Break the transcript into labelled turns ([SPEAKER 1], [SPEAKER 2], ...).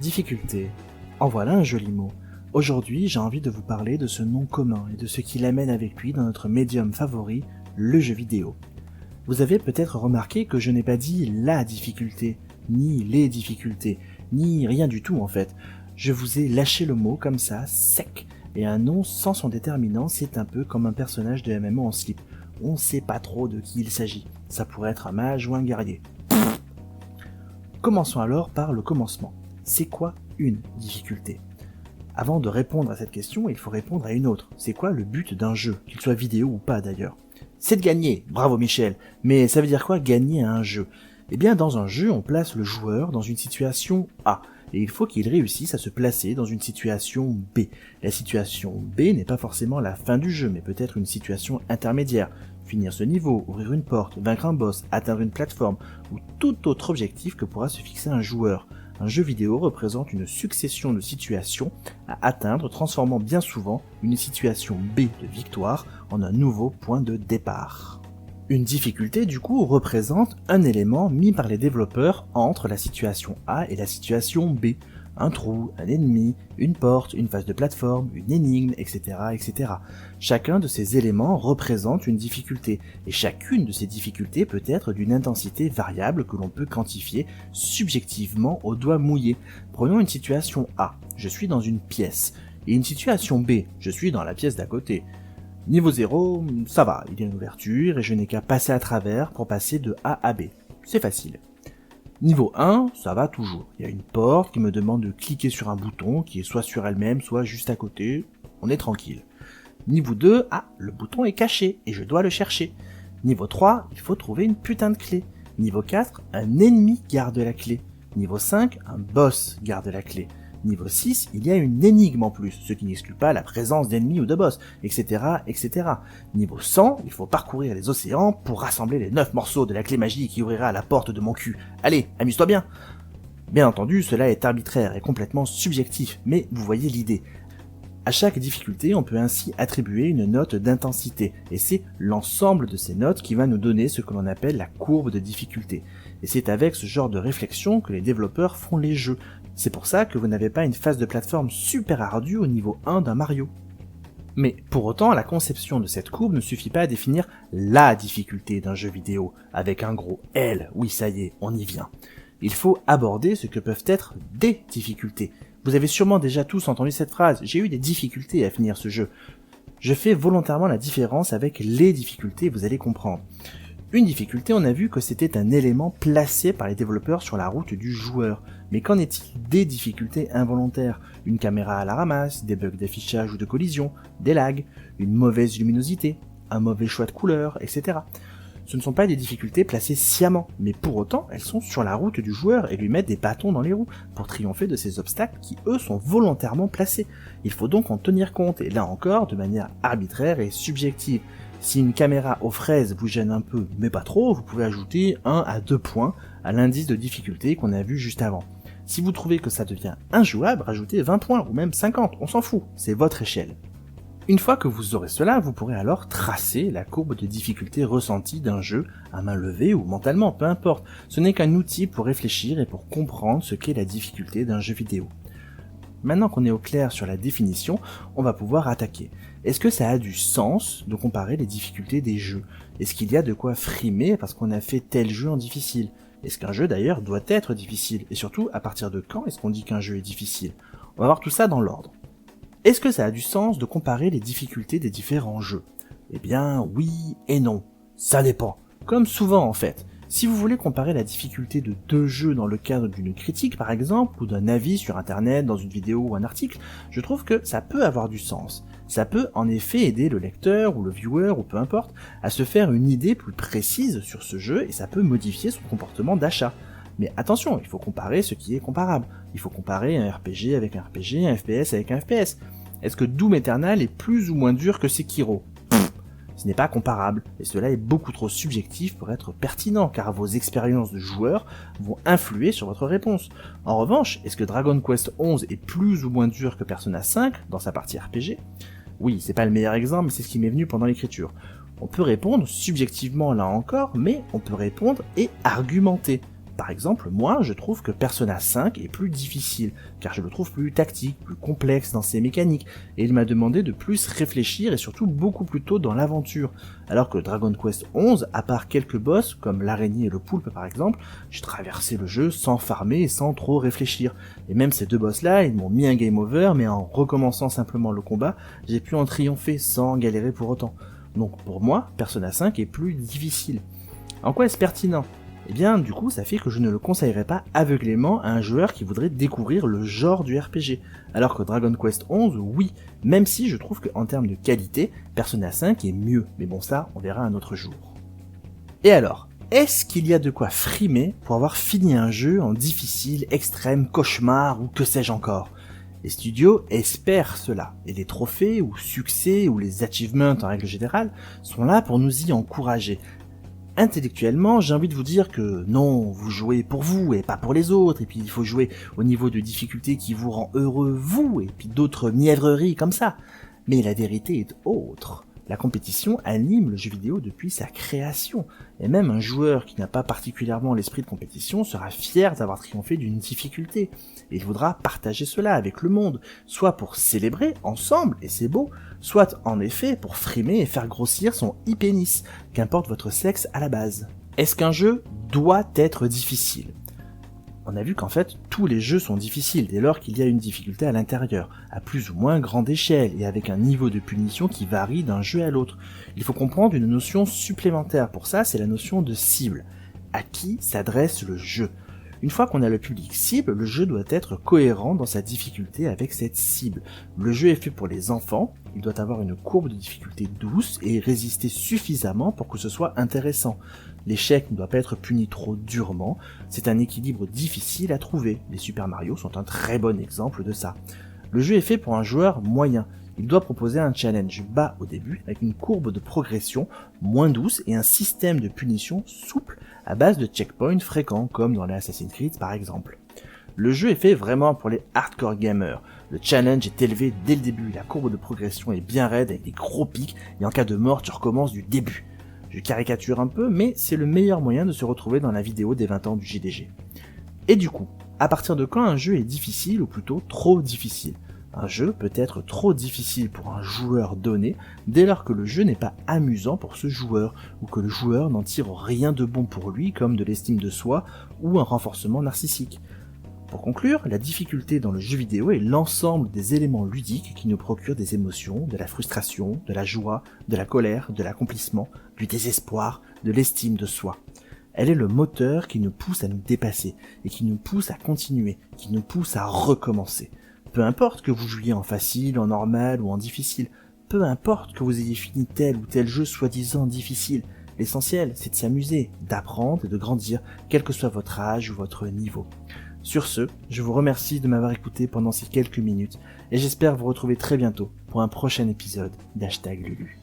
[SPEAKER 1] Difficulté. En voilà un joli mot. Aujourd'hui, j'ai envie de vous parler de ce nom commun et de ce qui l'amène avec lui dans notre médium favori, le jeu vidéo. Vous avez peut-être remarqué que je n'ai pas dit la difficulté, ni les difficultés, ni rien du tout en fait. Je vous ai lâché le mot comme ça, sec, et un nom sans son déterminant, c'est un peu comme un personnage de MMO en slip. On sait pas trop de qui il s'agit. Ça pourrait être un mage ou un guerrier. Commençons alors par le commencement. C'est quoi une difficulté ? Avant de répondre à cette question, il faut répondre à une autre. C'est quoi le but d'un jeu, qu'il soit vidéo ou pas d'ailleurs ? C'est de gagner, bravo Michel. Mais ça veut dire quoi gagner à un jeu ? Eh bien dans un jeu, on place le joueur dans une situation A, et il faut qu'il réussisse à se placer dans une situation B. La situation B n'est pas forcément la fin du jeu, mais peut-être une situation intermédiaire. Finir ce niveau, ouvrir une porte, vaincre un boss, atteindre une plateforme, ou tout autre objectif que pourra se fixer un joueur. Un jeu vidéo représente une succession de situations à atteindre, transformant bien souvent une situation B de victoire en un nouveau point de départ. Une difficulté, du coup, représente un élément mis par les développeurs entre la situation A et la situation B. Un trou, un ennemi, une porte, une phase de plateforme, une énigme, etc., etc. Chacun de ces éléments représente une difficulté, et chacune de ces difficultés peut être d'une intensité variable que l'on peut quantifier subjectivement au doigt mouillé. Prenons une situation A, je suis dans une pièce, et une situation B, je suis dans la pièce d'à côté. Niveau 0, ça va, il y a une ouverture et je n'ai qu'à passer à travers pour passer de A à B. C'est facile. Niveau 1, ça va toujours. Il y a une porte qui me demande de cliquer sur un bouton qui est soit sur elle-même, soit juste à côté. On est tranquille. Niveau 2, le bouton est caché et je dois le chercher. Niveau 3, il faut trouver une putain de clé. Niveau 4, un ennemi garde la clé. Niveau 5, un boss garde la clé. Niveau 6, il y a une énigme en plus, ce qui n'exclut pas la présence d'ennemis ou de boss, etc., etc. Niveau 100, il faut parcourir les océans pour rassembler les 9 morceaux de la clé magique qui ouvrira la porte de mon cul. Allez, amuse-toi bien. Bien entendu, cela est arbitraire et complètement subjectif, mais vous voyez l'idée. À chaque difficulté, on peut ainsi attribuer une note d'intensité, et c'est l'ensemble de ces notes qui va nous donner ce que l'on appelle la courbe de difficulté. Et c'est avec ce genre de réflexion que les développeurs font les jeux. C'est pour ça que vous n'avez pas une phase de plateforme super ardue au niveau 1 d'un Mario. Mais pour autant, la conception de cette courbe ne suffit pas à définir la difficulté d'un jeu vidéo, avec un gros L, oui ça y est, on y vient. Il faut aborder ce que peuvent être des difficultés. Vous avez sûrement déjà tous entendu cette phrase, j'ai eu des difficultés à finir ce jeu. Je fais volontairement la différence avec les difficultés, vous allez comprendre. Une difficulté, on a vu que c'était un élément placé par les développeurs sur la route du joueur. Mais qu'en est-il des difficultés involontaires ? Une caméra à la ramasse, des bugs d'affichage ou de collision, des lags, une mauvaise luminosité, un mauvais choix de couleurs, etc. Ce ne sont pas des difficultés placées sciemment, mais pour autant, elles sont sur la route du joueur et lui mettent des bâtons dans les roues pour triompher de ces obstacles qui, eux, sont volontairement placés. Il faut donc en tenir compte, et là encore, de manière arbitraire et subjective. Si une caméra aux fraises vous gêne un peu, mais pas trop, vous pouvez ajouter 1 à 2 points à l'indice de difficulté qu'on a vu juste avant. Si vous trouvez que ça devient injouable, rajoutez 20 points ou même 50, on s'en fout, c'est votre échelle. Une fois que vous aurez cela, vous pourrez alors tracer la courbe de difficulté ressentie d'un jeu à main levée ou mentalement, peu importe. Ce n'est qu'un outil pour réfléchir et pour comprendre ce qu'est la difficulté d'un jeu vidéo. Maintenant qu'on est au clair sur la définition, on va pouvoir attaquer. Est-ce que ça a du sens de comparer les difficultés des jeux ? Est-ce qu'il y a de quoi frimer parce qu'on a fait tel jeu en difficile ? Est-ce qu'un jeu d'ailleurs doit être difficile ? Et surtout, à partir de quand est-ce qu'on dit qu'un jeu est difficile ? On va voir tout ça dans l'ordre. Est-ce que ça a du sens de comparer les difficultés des différents jeux ? Eh bien, oui et non. Ça dépend. Comme souvent en fait. Si vous voulez comparer la difficulté de 2 jeux dans le cadre d'une critique par exemple, ou d'un avis sur internet, dans une vidéo ou un article, je trouve que ça peut avoir du sens. Ça peut en effet aider le lecteur ou le viewer ou peu importe à se faire une idée plus précise sur ce jeu et ça peut modifier son comportement d'achat. Mais attention, il faut comparer ce qui est comparable. Il faut comparer un RPG avec un RPG, un FPS avec un FPS. Est-ce que Doom Eternal est plus ou moins dur que Sekiro ? Ce n'est pas comparable, et cela est beaucoup trop subjectif pour être pertinent, car vos expériences de joueurs vont influer sur votre réponse. En revanche, est-ce que Dragon Quest XI est plus ou moins dur que Persona 5 dans sa partie RPG ? Oui, c'est pas le meilleur exemple, mais c'est ce qui m'est venu pendant l'écriture. On peut répondre subjectivement là encore, mais on peut répondre et argumenter. Par exemple, moi, je trouve que Persona 5 est plus difficile, car je le trouve plus tactique, plus complexe dans ses mécaniques, et il m'a demandé de plus réfléchir et surtout beaucoup plus tôt dans l'aventure, alors que Dragon Quest 11, à part quelques boss, comme l'araignée et le poulpe par exemple, j'ai traversé le jeu sans farmer et sans trop réfléchir. Et même ces deux boss-là, ils m'ont mis un game over, mais en recommençant simplement le combat, j'ai pu en triompher sans galérer pour autant. Donc pour moi, Persona 5 est plus difficile. En quoi est-ce pertinent ? Eh bien, du coup, ça fait que je ne le conseillerais pas aveuglément à un joueur qui voudrait découvrir le genre du RPG. Alors que Dragon Quest 11, oui, même si je trouve qu'en termes de qualité, Persona 5 est mieux. Mais bon, ça, on verra un autre jour. Et alors, est-ce qu'il y a de quoi frimer pour avoir fini un jeu en difficile, extrême, cauchemar ou que sais-je encore ? Les studios espèrent cela, et les trophées ou succès ou les achievements en règle générale sont là pour nous y encourager. Intellectuellement, j'ai envie de vous dire que non, vous jouez pour vous et pas pour les autres, et puis il faut jouer au niveau de difficulté qui vous rend heureux vous, et puis d'autres mièvreries comme ça. Mais la vérité est autre. La compétition anime le jeu vidéo depuis sa création, et même un joueur qui n'a pas particulièrement l'esprit de compétition sera fier d'avoir triomphé d'une difficulté, et il voudra partager cela avec le monde, soit pour célébrer ensemble, et c'est beau, soit en effet pour frimer et faire grossir son e-pénis, qu'importe votre sexe à la base. Est-ce qu'un jeu doit être difficile ? On a vu qu'en fait, tous les jeux sont difficiles dès lors qu'il y a une difficulté à l'intérieur, à plus ou moins grande échelle et avec un niveau de punition qui varie d'un jeu à l'autre. Il faut comprendre une notion supplémentaire pour ça, c'est la notion de cible. À qui s'adresse le jeu ? Une fois qu'on a le public cible, le jeu doit être cohérent dans sa difficulté avec cette cible. Le jeu est fait pour les enfants, il doit avoir une courbe de difficulté douce et résister suffisamment pour que ce soit intéressant. L'échec ne doit pas être puni trop durement, c'est un équilibre difficile à trouver. Les Super Mario sont un très bon exemple de ça. Le jeu est fait pour un joueur moyen. Il doit proposer un challenge bas au début avec une courbe de progression moins douce et un système de punition souple à base de checkpoints fréquents comme dans les Assassin's Creed par exemple. Le jeu est fait vraiment pour les hardcore gamers. Le challenge est élevé dès le début, la courbe de progression est bien raide avec des gros pics et en cas de mort tu recommences du début. Je caricature un peu mais c'est le meilleur moyen de se retrouver dans la vidéo des 20 ans du JDG. Et du coup, à partir de quand un jeu est difficile ou plutôt trop difficile ? Un jeu peut être trop difficile pour un joueur donné dès lors que le jeu n'est pas amusant pour ce joueur ou que le joueur n'en tire rien de bon pour lui comme de l'estime de soi ou un renforcement narcissique. Pour conclure, la difficulté dans le jeu vidéo est l'ensemble des éléments ludiques qui nous procurent des émotions, de la frustration, de la joie, de la colère, de l'accomplissement, du désespoir, de l'estime de soi. Elle est le moteur qui nous pousse à nous dépasser et qui nous pousse à continuer, qui nous pousse à recommencer. Peu importe que vous jouiez en facile, en normal ou en difficile, peu importe que vous ayez fini tel ou tel jeu soi-disant difficile, l'essentiel c'est de s'amuser, d'apprendre et de grandir, quel que soit votre âge ou votre niveau. Sur ce, je vous remercie de m'avoir écouté pendant ces quelques minutes et j'espère vous retrouver très bientôt pour un prochain épisode d'Lulu.